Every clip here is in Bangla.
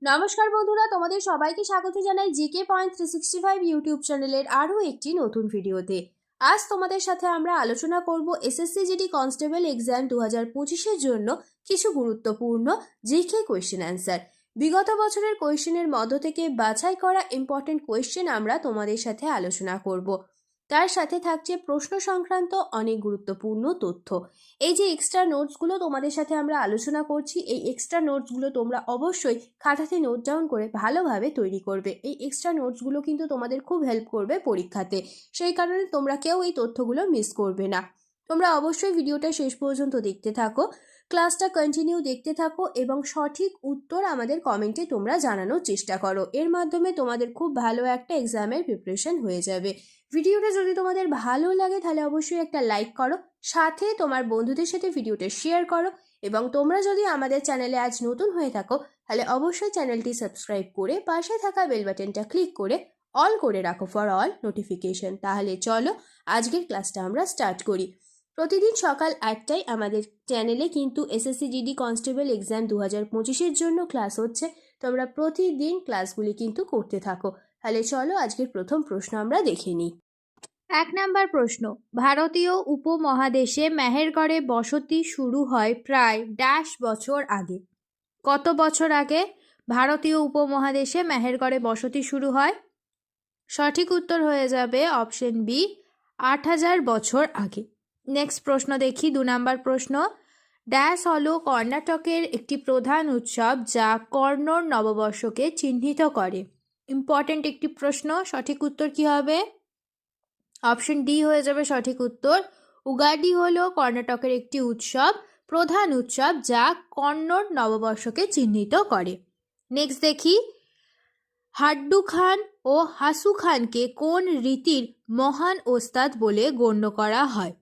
নমস্কার বন্ধুরা, তোমাদের সবাইকে স্বাগত জানাই জিকে পয়েন্ট 365 ইউটিউব চ্যানেলের আরও একটি নতুন ভিডিওতে। আজ তোমাদের সাথে আমরা আলোচনা করব এসএসসি জিডি কনস্টেবল এক্সাম 2025-এর জন্য কিছু গুরুত্বপূর্ণ জিকে কোয়েশ্চেন অ্যান্সার। বিগত বছরের কোয়েশ্চেনের মধ্য থেকে বাছাই করা ইম্পর্টেন্ট কোয়েশ্চেন আমরা তোমাদের সাথে আলোচনা করব। তার সাথে থাকছে প্রশ্ন সংক্রান্ত অনেক গুরুত্বপূর্ণ তথ্য। এই যে এক্সট্রা নোটসগুলো তোমাদের সাথে আমরা আলোচনা করছি, এই এক্সট্রা নোটসগুলো তোমরা অবশ্যই খাতাতে নোট ডাউন করে ভালোভাবে তৈরি করবে। এই এক্সট্রা নোটসগুলো কিন্তু তোমাদের খুব হেল্প করবে পরীক্ষাতে, সেই কারণে তোমরা কেউ এই তথ্যগুলো মিস করবে না। তোমরা অবশ্যই ভিডিওটা শেষ পর্যন্ত দেখতে থাকো, ক্লাসটা কন্টিনিউ দেখতে থাকো এবং সঠিক উত্তর আমাদের কমেন্টে তোমরা জানানোর চেষ্টা করো। এর মাধ্যমে তোমাদের খুব ভালো একটা এক্সামের প্রিপারেশন হয়ে যাবে। ভিডিওটা যদি তোমাদের ভালো লাগে তাহলে অবশ্যই একটা লাইক করো, সাথে তোমার বন্ধুদের সাথে ভিডিওটা শেয়ার করো এবং তোমরা যদি আমাদের চ্যানেলে আজ নতুন হয়ে থাকো তাহলে অবশ্যই চ্যানেলটি সাবস্ক্রাইব করে পাশে থাকা বেল বাটনটা ক্লিক করে অল করে রাখো ফর অল নোটিফিকেশন। তাহলে চলো আজকের ক্লাসটা আমরা স্টার্ট করি। প্রতিদিন সকাল 8টায় আমাদের চ্যানেলে কিন্তু এসএসসি জিডি কনস্টেবল এক্সাম 2025-এর জন্য ক্লাস হচ্ছে। তোমরা প্রতিদিন ক্লাসগুলি কিন্তু করতে থাকো। তাহলে চলো আজকের প্রথম প্রশ্ন আমরা দেখে নিই। 1 নাম্বার প্রশ্ন, ভারতীয় উপমহাদেশে মেহেরগড়ে বসতি শুরু হয় প্রায় ড্যাশ বছর আগে। কত বছর আগে ভারতীয় উপমহাদেশে মেহেরগড়ে বসতি শুরু হয়? সঠিক উত্তর হয়ে যাবে অপশন বি, 8000 বছর আগে। নেক্সট প্রশ্ন দেখি, 2 নাম্বার প্রশ্ন, ড্যাশ হলো কর্ণাটকের একটি প্রধান উৎসব যা কর্ণর নববর্ষকে চিহ্নিত করে। ইম্পর্টেন্ট একটি প্রশ্ন, সঠিক উত্তর কি হবে? অপশন ডি হয়ে যাবে সঠিক উত্তর। উগাডি হলো কর্ণাটকের একটি উৎসব, প্রধান উৎসব যা কন্নড় নববর্ষকে চিহ্নিত করে। নেক্সট দেখি, হাড্ডু খান ও হাসু খানকে কোন রীতির মহান ওস্তাদ বলে গণ্য করা হয়?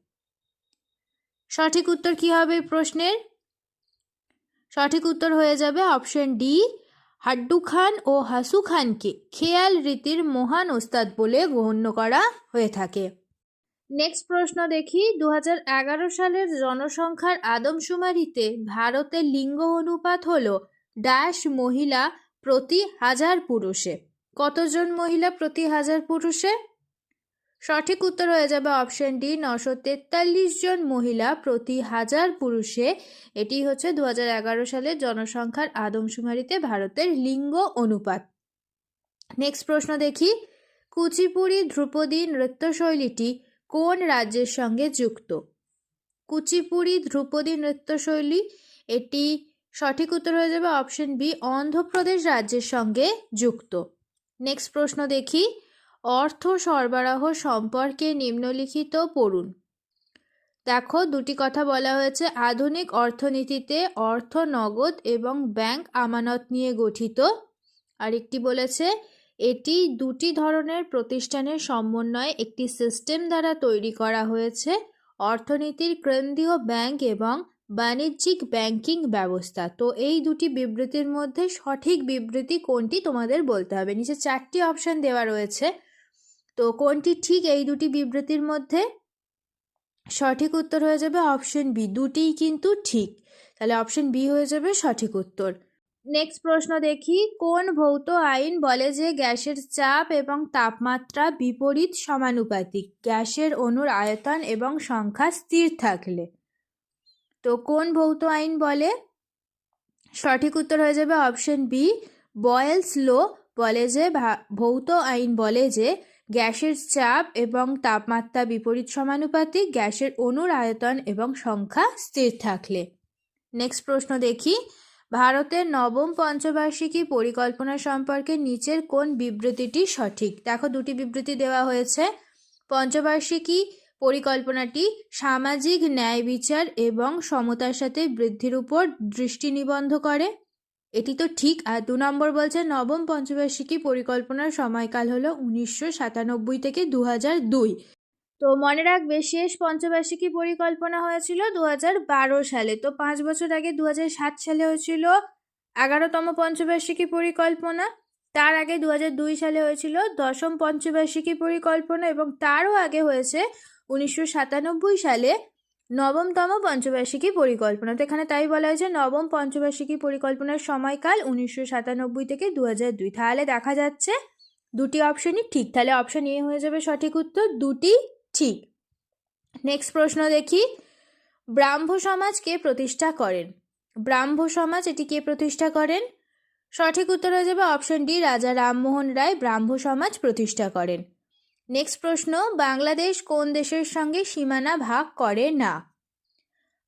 সঠিক উত্তর কি হবে প্রশ্নের? সঠিক উত্তর হয়ে যাবে অপশন ডি, হাড্ডু খান ও হাসু খানকে খেয়াল রীতির মহান ওস্তাদ বলে গণ্য করা হয়ে থাকে। নেক্সট প্রশ্ন দেখি, 2011 সালের জনসংখ্যার আদমশুমারিতে ভারতের লিঙ্গ অনুপাত হলো ড্যাশ মহিলা প্রতি 1000 পুরুষে। কতজন মহিলা প্রতি 1000 পুরুষে? সঠিক উত্তর হয়ে যাবে অপশন ডি, 943 জন মহিলা প্রতি 1000 পুরুষে। এটি হচ্ছে 2011 সালের জনসংখ্যার আদমশুমারিতে ভারতের লিঙ্গ অনুপাত। নেক্সট প্রশ্ন দেখি, কুচিপুড়ি ধ্রুপদী নৃত্যশৈলীটি কোন রাজ্যের সঙ্গে যুক্ত? কুচিপুড়ি ধ্রুপদী নৃত্যশৈলী, এটি সঠিক উত্তর হয়ে যাবে অপশন বি, অন্ধ্রপ্রদেশ রাজ্যের সঙ্গে যুক্ত। নেক্সট প্রশ্ন দেখি, অর্থ সরবরাহ সম্পর্কে নিম্নলিখিত পড়ুন। দেখো দুটি কথা বলা হয়েছে, আধুনিক অর্থনীতিতে অর্থ নগদ এবং ব্যাংক আমানত নিয়ে গঠিত। আরেকটি বলেছে এটি দুটি ধরনের প্রতিষ্ঠানের সমন্বয়ে একটি সিস্টেম দ্বারা তৈরি করা হয়েছে, অর্থনীতির কেন্দ্রীয় ব্যাংক এবং বাণিজ্যিক ব্যাংকিং ব্যবস্থা। তো এই দুটি বিবৃতির মধ্যে সঠিক বিবৃতি কোনটি তোমাদের বলতে হবে। নিচে 4টি অপশন দেওয়া রয়েছে, তো কোনটি ঠিক এই দুটি বিবৃতির মধ্যে? সঠিক উত্তর হয়ে যাবে অপশন বি, দুটিই কিন্তু ঠিক। তাহলে অপশন বি হয়ে যাবে সঠিক উত্তর। নেক্সট প্রশ্ন দেখি, কোন ভৌত আইন বলে যে গ্যাসের চাপ এবং তাপমাত্রা বিপরীত সমানুপাতিক গ্যাসের অণুর আয়তন এবং সংখ্যা স্থির থাকলে? তো কোন ভৌত আইন বলে? সঠিক উত্তর হয়ে যাবে অপশন বি, বয়েলস ল বলে যে ভৌত আইন বলে যে গ্যাসের চাপ এবং তাপমাত্রা বিপরীত সমানুপাতিক গ্যাসের অণুর আয়তন এবং সংখ্যা স্থির থাকলে। নেক্সট প্রশ্ন দেখি, ভারতের নবম পঞ্চবার্ষিকী পরিকল্পনা সম্পর্কে নিচের কোন বিবৃতিটি সঠিক? দেখো দুটি বিবৃতি দেওয়া হয়েছে। পঞ্চবার্ষিকী পরিকল্পনাটি সামাজিক ন্যায় বিচার এবং সমতার সাথে বৃদ্ধির উপর দৃষ্টি নিবদ্ধ করে, এটি তো ঠিক। আর 2 নম্বর বলছে নবম পঞ্চবার্ষিকী পরিকল্পনার সময়কাল হলো 1997 থেকে 2002। তো মনে রাখবে শেষ পঞ্চবার্ষিকী পরিকল্পনা হয়েছিল 2012 সালে। তো 5 বছর আগে 2007 সালে হয়েছিল 11তম পঞ্চবার্ষিকী পরিকল্পনা, তার আগে 2002 সালে হয়েছিল 10ম পঞ্চবার্ষিকী পরিকল্পনা এবং তারও আগে হয়েছে 1997 সালে নবমতম পঞ্চবার্ষিকী পরিকল্পনা। তো এখানে তাই বলা হয়েছে নবম পঞ্চবার্ষিকী পরিকল্পনার সময়কাল 1997 থেকে 2002। তাহলে দেখা যাচ্ছে দুটি অপশনই ঠিক, তাহলে অপশন এ হয়ে যাবে সঠিক উত্তর, দুটি ঠিক। নেক্সট প্রশ্ন দেখি, ব্রাহ্ম সমাজ কে প্রতিষ্ঠা করেন? ব্রাহ্ম সমাজ এটি কে প্রতিষ্ঠা করেন? সঠিক উত্তর হয়ে যাবে অপশন ডি, রাজা রামমোহন রায় ব্রাহ্ম সমাজ প্রতিষ্ঠা করেন। নেক্সট প্রশ্ন, বাংলাদেশ কোন দেশের সঙ্গে সীমানা ভাগ করে না?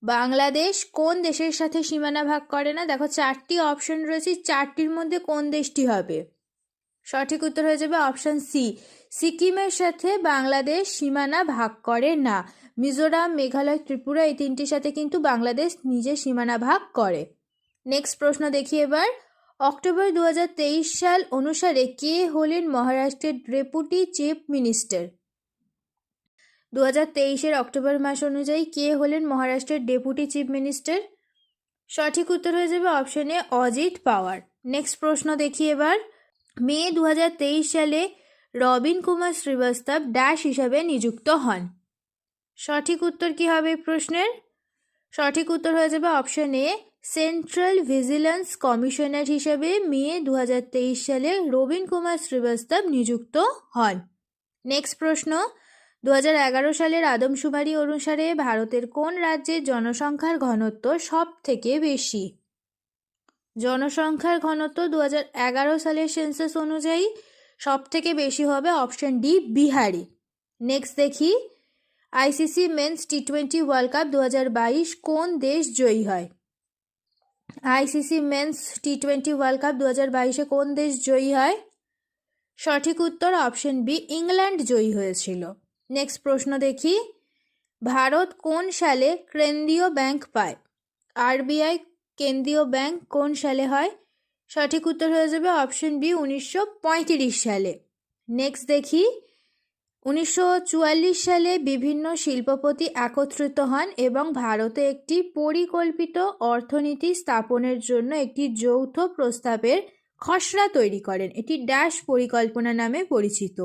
বাংলাদেশ কোন দেশের সাথে সীমানা ভাগ করে না? দেখো চারটি অপশন রয়েছে, চারটির মধ্যে কোন দেশটি হবে? সঠিক উত্তর হয়ে যাবে অপশন সি, সিকিমের সাথে বাংলাদেশ সীমানা ভাগ করে না। মিজোরাম, মেঘালয়, ত্রিপুরা এই তিনটির সাথে কিন্তু বাংলাদেশ নিজের সীমানা ভাগ করে। নেক্সট প্রশ্ন দেখি এবার, অক্টোবর 2023 সাল অনুসারে কে হলেন মহারাষ্ট্রের ডেপুটি চিফ মিনিস্টার? 2023-এর অক্টোবর মাস অনুযায়ী কে হলেন মহারাষ্ট্রের ডেপুটি চিফ মিনিস্টার? সঠিক উত্তর হয়ে যাবে option A, Ajit power. Next প্রশ্ন দেখি এবার, মে 2023 সালে রবিন কুমার শ্রীবাস্তব ড্যাশ হিসাবে নিযুক্ত হন। সঠিক উত্তর কি হবে এই প্রশ্নের? সঠিক উত্তর হয়ে যাবে option A, central vigilance commissioner হিসেবে মে 2023 সালে রবিন কুমার শ্রীবাস্তব নিযুক্ত হন। নেক্সট প্রশ্ন, 2011 সালের আদমশুমারি অনুসারে ভারতের কোন রাজ্যের জনসংখ্যার ঘনত্ব সব থেকে বেশি? জনসংখ্যার ঘনত্ব 2011 সালের সেন্সাস অনুযায়ী সব থেকে বেশি হবে অপশন ডি, বিহারে। নেক্সট দেখি, আইসিসি মেন্স টি20 ওয়ার্ল্ড কাপ 2022 কোন দেশ জয়ী হয়? আইসিসি মেন্স টি20 ওয়ার্ল্ড কাপ 2022-এ কোন দেশ জয়ী হয়? সঠিক উত্তর অপশন বি, ইংল্যান্ড জয়ী হয়েছিল। নেক্সট প্রশ্ন দেখি, ভারত কোন সালে কেন্দ্রীয় ব্যাংক পায়? আরবিআই কেন্দ্রীয় ব্যাংক কোন সালে হয়? সঠিক উত্তর হয়ে যাবে অপশন বি, 1935 সালে। নেক্সট দেখি, 1944 সালে বিভিন্ন শিল্পপতি একত্রিত হন এবং ভারতে একটি পরিকল্পিত অর্থনীতি স্থাপনের জন্য একটি যৌথ প্রস্তাবের খসড়া তৈরি করেন। এটি ড্যাশ পরিকল্পনা নামে পরিচিত।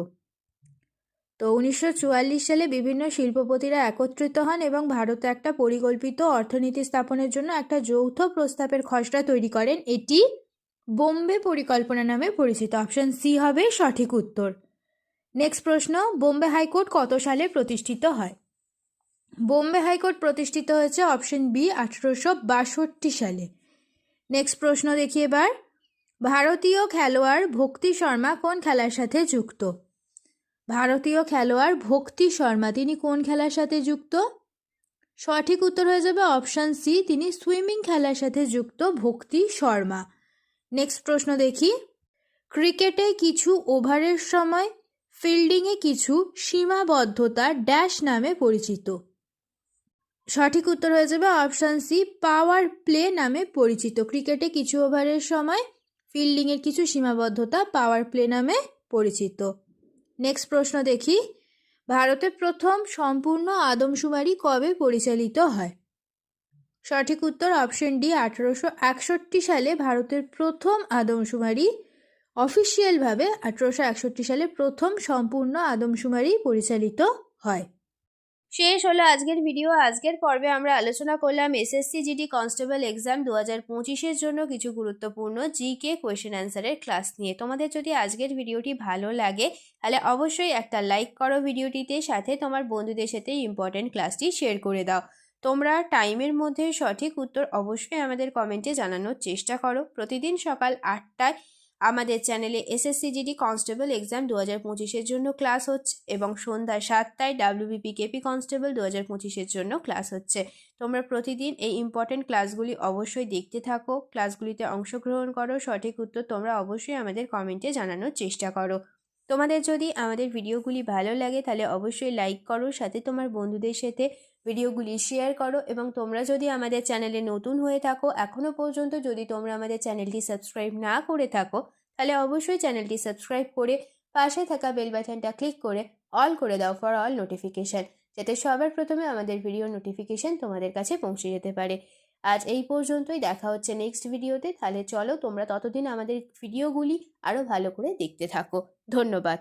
তো 1944 সালে বিভিন্ন শিল্পপতিরা একত্রিত হন এবং ভারতে একটা পরিকল্পিত অর্থনীতি স্থাপনের জন্য একটা যৌথ প্রস্তাবের খসড়া তৈরি করেন। এটি বোম্বে পরিকল্পনা নামে পরিচিত। অপশন সি হবে সঠিক উত্তর। নেক্সট প্রশ্ন, বোম্বে হাইকোর্ট কত সালে প্রতিষ্ঠিত হয়? বোম্বে হাইকোর্ট প্রতিষ্ঠিত হয়েছে অপশন বি, 1862 সালে। নেক্সট প্রশ্ন দেখি এবার, ভারতীয় খেলোয়াড় ভক্তি শর্মা কোন খেলার সাথে যুক্ত? ভারতীয় খেলোয়াড় ভক্তি শর্মা তিনি কোন খেলার সাথে যুক্ত? সঠিক উত্তর হয়ে যাবে অপশন সি, তিনি সুইমিং খেলার সাথে যুক্ত ভক্তি শর্মা। নেক্সট প্রশ্ন দেখি, ক্রিকেটে কিছু ওভারের সময় ফিল্ডিংয়ে কিছু সীমাবদ্ধতা ড্যাশ নামে পরিচিত। সঠিক উত্তর হয়ে যাবে অপশন সি, পাওয়ার প্লে নামে পরিচিত। ক্রিকেটে কিছু ওভারের সময় ফিল্ডিংয়ের কিছু সীমাবদ্ধতা পাওয়ার প্লে নামে পরিচিত। নেক্সট প্রশ্ন দেখি, ভারতে প্রথম সম্পূর্ণ আদমশুমারি কবে পরিচালিত হয়? সঠিক উত্তর অপশন ডি, 1861 সালে ভারতের প্রথম আদমশুমারি অফিসিয়ালভাবে 1861 সালে প্রথম সম্পূর্ণ আদমশুমারি পরিচালিত হয়। শেষ হলো আজকের ভিডিও। আজকের পর্বে আমরা আলোচনা করলাম এসএসসি জিডি কনস্টেবল এক্সাম 2025-এর জন্য কিছু গুরুত্বপূর্ণ জিকে কোয়েশ্চেন অ্যান্সারের ক্লাস নিয়ে। তোমাদের যদি আজকের ভিডিওটি ভালো লাগে তাহলে অবশ্যই একটা লাইক করো ভিডিওটিতে, সাথে তোমার বন্ধুদের সাথে ইম্পর্টেন্ট ক্লাসটি শেয়ার করে দাও। তোমরা টাইমের মধ্যে সঠিক উত্তর অবশ্যই আমাদের কমেন্টে জানানোর চেষ্টা করো। প্রতিদিন সকাল 8টায় আমাদের চ্যানেলে এসএসসি জিডি কনস্টেবল এক্সাম 2025-এর জন্য ক্লাস হচ্ছে এবং সন্ধ্যা 7টায় ডাব্লিউবিপি কেপি কনস্টেবল 2025-এর জন্য ক্লাস হচ্ছে। তোমরা প্রতিদিন এই ইম্পর্টেন্ট ক্লাসগুলি অবশ্যই দেখতে থাকো, ক্লাসগুলিতে অংশগ্রহণ করো, সঠিক উত্তর তোমরা অবশ্যই আমাদের কমেন্টে জানানোর চেষ্টা করো। তোমাদের যদি আমাদের ভিডিওগুলি ভালো লাগে তাহলে অবশ্যই লাইক করো, সাথে তোমার বন্ধুদের সাথে ভিডিওগুলি শেয়ার করো এবং তোমরা যদি আমাদের চ্যানেলে নতুন হয়ে থাকো, এখনও পর্যন্ত যদি তোমরা আমাদের চ্যানেলটি সাবস্ক্রাইব না করে থাকো তাহলে অবশ্যই চ্যানেলটি সাবস্ক্রাইব করে পাশে থাকা বেল বাটনটা ক্লিক করে অল করে দাও ফর অল নোটিফিকেশান, যাতে সবার প্রথমে আমাদের ভিডিও নোটিফিকেশান তোমাদের কাছে পৌঁছে যেতে পারে। আজ এই পর্যন্তই, দেখা হচ্ছে নেক্সট ভিডিওতে। তাহলে চলো তোমরা ততদিন আমাদের ভিডিওগুলি আরও ভালো করে দেখতে থাকো। ধন্যবাদ।